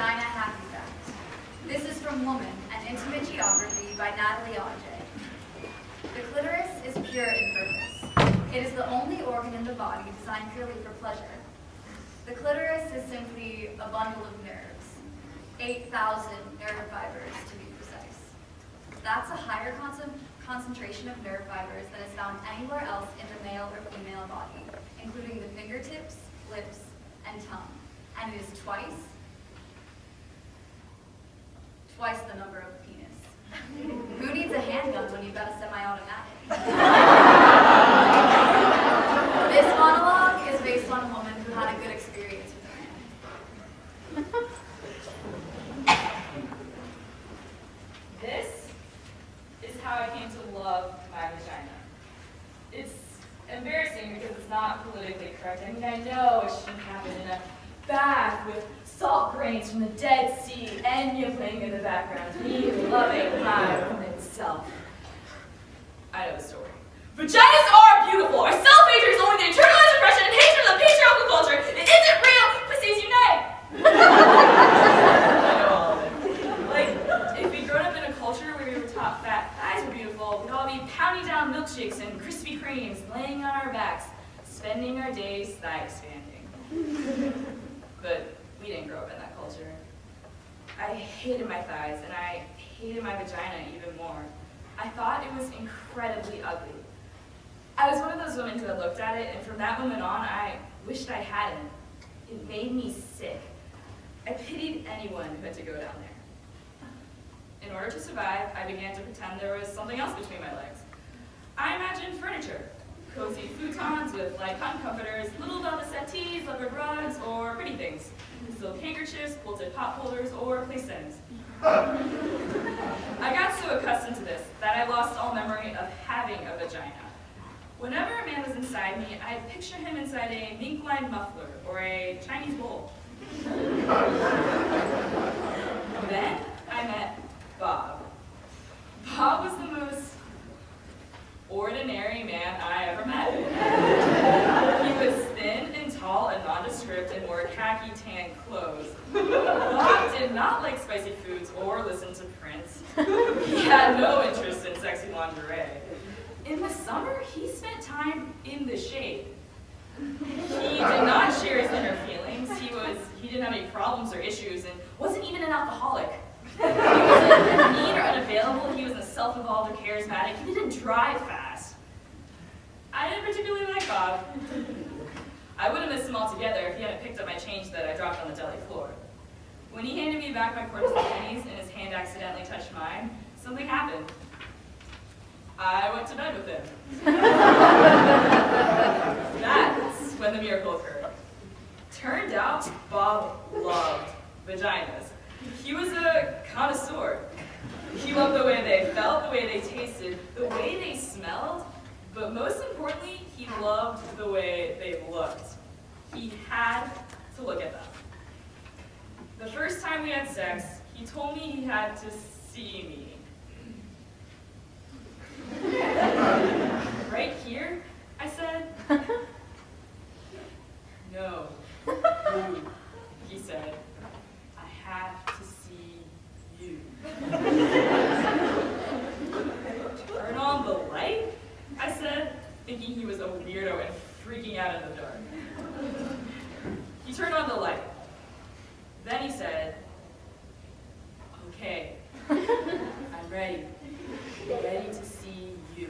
Vagina Happy Fact. This is from Woman, an Intimate Geography by Natalie Auger. The clitoris is pure in purpose. It is the only organ in the body designed purely for pleasure. The clitoris is simply a bundle of nerves, 8,000 nerve fibers to be precise. That's a higher concentration of nerve fibers than is found anywhere else in the male or female body, including the fingertips, lips, and tongue. And it is twice the number of the penis. Who needs a handgun when you've got a semi-automatic? This monologue is based on a woman who had a good experience with a man. This is how I came to love my vagina. It's embarrassing because it's not politically correct. I mean, I know it shouldn't happen in a bath with salt grains from the Dead Sea, Enya playing in the background, me loving my woman's self. I know the story. Vaginas are beautiful. Our self-hatred is only the internalized oppression and hatred of the patriarchal culture. It isn't real. Pussies unite. I know all of it. Like, if we'd grown up in a culture where we were taught fat thighs were beautiful, we'd all be pounding down milkshakes and Krispy Kremes, laying on our backs, spending our days thigh expanding. But we didn't grow up in that culture. I hated my thighs, and I hated my vagina even more. I thought it was incredibly ugly. I was one of those women who had looked at it, and from that moment on, I wished I hadn't. It made me sick. I pitied anyone who had to go down there. In order to survive, I began to pretend there was something else between my legs. I imagined furniture. Cozy futons with light cotton comforters, little velvet settees, leopard rugs, or pretty things. Silk handkerchiefs, quilted pot holders, or place settings. I got so accustomed to this that I lost all memory of having a vagina. Whenever a man was inside me, I'd picture him inside a mink-lined muffler or a Chinese bowl. Then I met Bob. Bob was the most ordinary man I ever met. He was thin and tall and nondescript and wore khaki tan clothes. Bob did not like spicy foods or listen to Prince. He had no interest in sexy lingerie. In the summer, he spent time in the shade. He did not share his inner feelings. He didn't have any problems or issues and wasn't even an alcoholic. He wasn't mean or unavailable. He wasn't self-involved or charismatic. He didn't drive fast. I didn't particularly like Bob. I would have missed him altogether if he hadn't picked up my change that I dropped on the deli floor. When he handed me back my quarters and pennies and his hand accidentally touched mine, something happened. I went to bed with him. That's when the miracle occurred. Turned out, Bob loved vaginas. He was a connoisseur. He loved the way they felt, the way they tasted, the way they smelled, but most importantly, he loved the way they looked. He had to look at them. The first time we had sex, he told me he had to see me. Right here? I said. No. You, he said. I have to see you. Turn on the light? I said, thinking he was a weirdo and freaking out in the dark. He turned on the light. Then he said, okay, I'm ready. Ready to see you.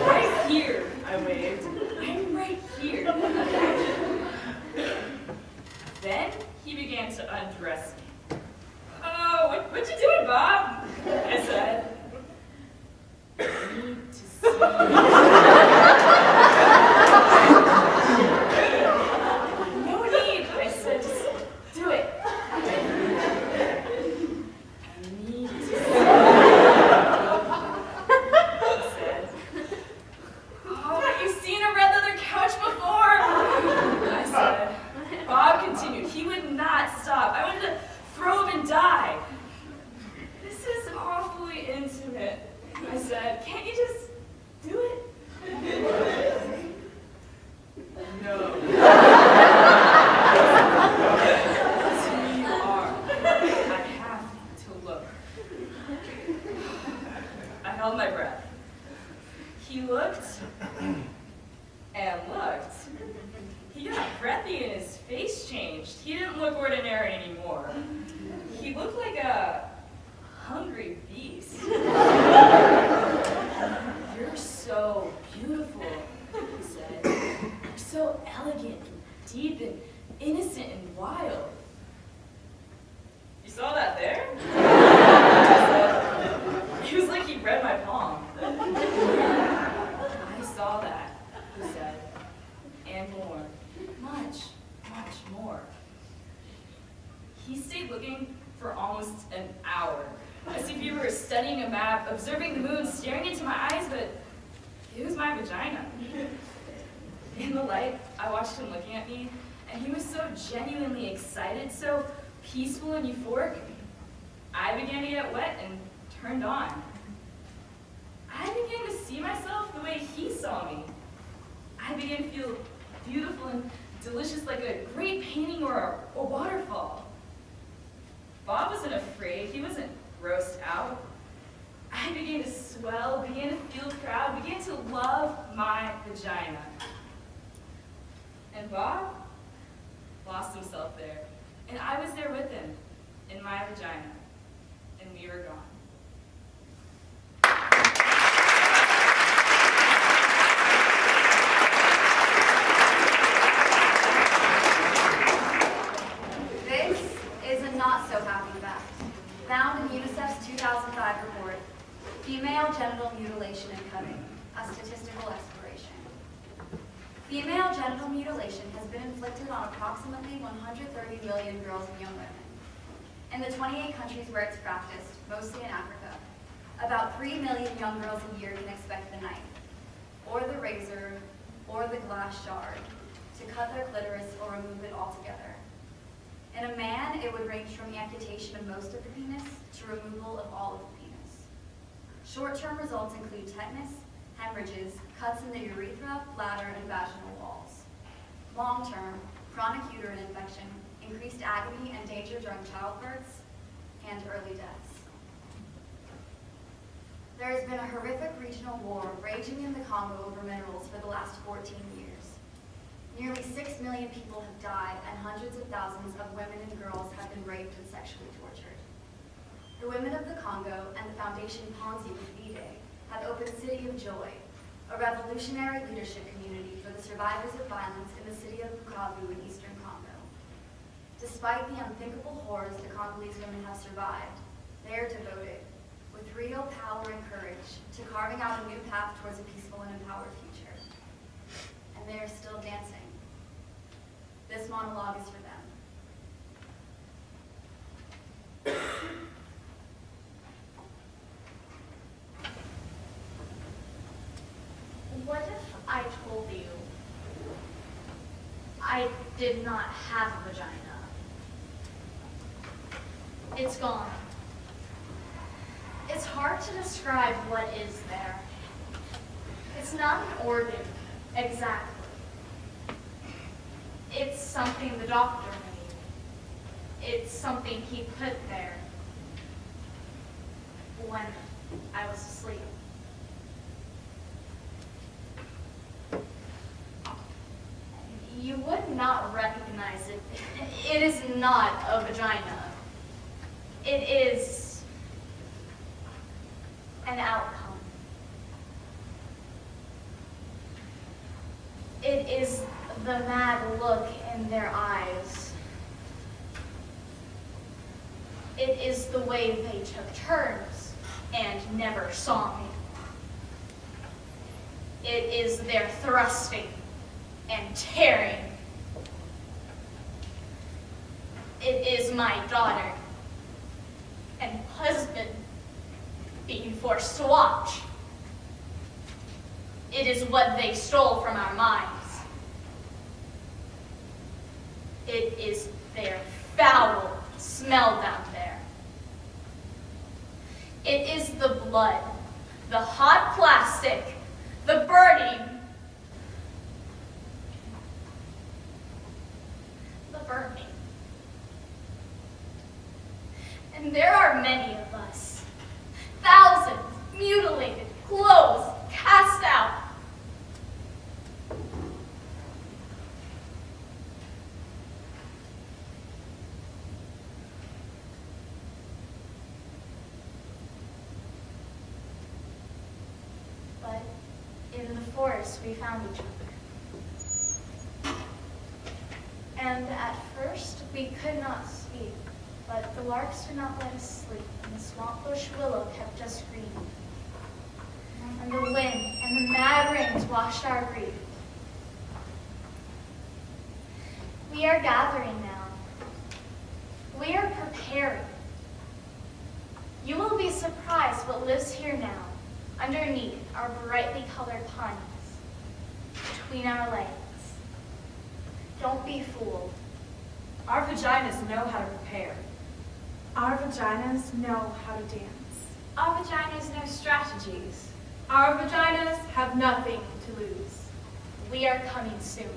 Right here, I waved. I'm right here. Then he began to undress me. Oh, what you doing, Bob? I said. I need to see you. No need, I said, just do it. No. changed. He didn't look ordinary anymore. He looked like a hungry beast. You're so beautiful, he said. You're so elegant and deep and innocent and wild. You saw that there? He was like he read my palm. I saw that, he said, and more. Much, much more. He stayed looking for almost an hour, as if he were studying a map, observing the moon, staring into my eyes, but it was my vagina. In the light, I watched him looking at me, and he was so genuinely excited, so peaceful and euphoric. I began to get wet and turned on. I began to see myself the way he saw me. I began to feel beautiful and delicious like a great painting or a waterfall. Bob wasn't afraid. He wasn't grossed out. I began to swell, began to feel proud, began to love my vagina. And Bob lost himself there. And I was there with him, in my vagina. And we were gone. This is a not-so-happy fact, found in UNICEF's 2005 report, Female Genital Mutilation and Cutting, a Statistical Exploration. Female genital mutilation has been inflicted on approximately 130 million girls and young women. In the 28 countries where it's practiced, mostly in Africa, about 3 million young girls a year can expect the knife, or the razor, or the glass shard, to cut their clitoris or remove it altogether. In a man, it would range from amputation of most of the penis to removal of all of the penis. Short-term results include tetanus, hemorrhages, cuts in the urethra, bladder, and vaginal walls. Long-term, chronic uterine infection, increased agony and danger during childbirths, and early deaths. There has been a horrific regional war raging in the Congo over minerals for the last 14 years. Nearly 6 million people have died, and hundreds of thousands of women and girls have been raped and sexually tortured. The women of the Congo and the Foundation Ponzi with V-Day have opened City of Joy, a revolutionary leadership community for the survivors of violence in the city of Bukavu in eastern Congo. Despite the unthinkable horrors the Congolese women have survived, they are devoted, with real power and courage, to carving out a new path towards a peaceful and empowered future. And they are still dancing. This monologue is for them. What if I told you I did not have a vagina? It's gone. It's hard to describe what is there. It's not an organ, exactly. It's something the doctor made. It's something he put there when I was asleep. You would not recognize it. It is not a vagina. It is an outcome. It is the mad look in their eyes. It is the way they took turns and never saw me. It is their thrusting and tearing. It is my daughter and husband being forced to watch. It is what they stole from our minds. It is their foul smell down there. It is the blood, the hot plastic, the burning, And there are many of us, thousands mutilated, clothes cast out. forest we found each other. And at first we could not speak, but the larks did not let us sleep, and the swamp bush willow kept us green. And the wind and the mad rains washed our grief. We are gathering now. We are preparing. You will be surprised what lives here now, underneath our brightly colored pines, between our legs. Don't be fooled. Our vaginas know how to prepare. Our vaginas know how to dance. Our vaginas know strategies. Our vaginas have nothing to lose. We are coming soon.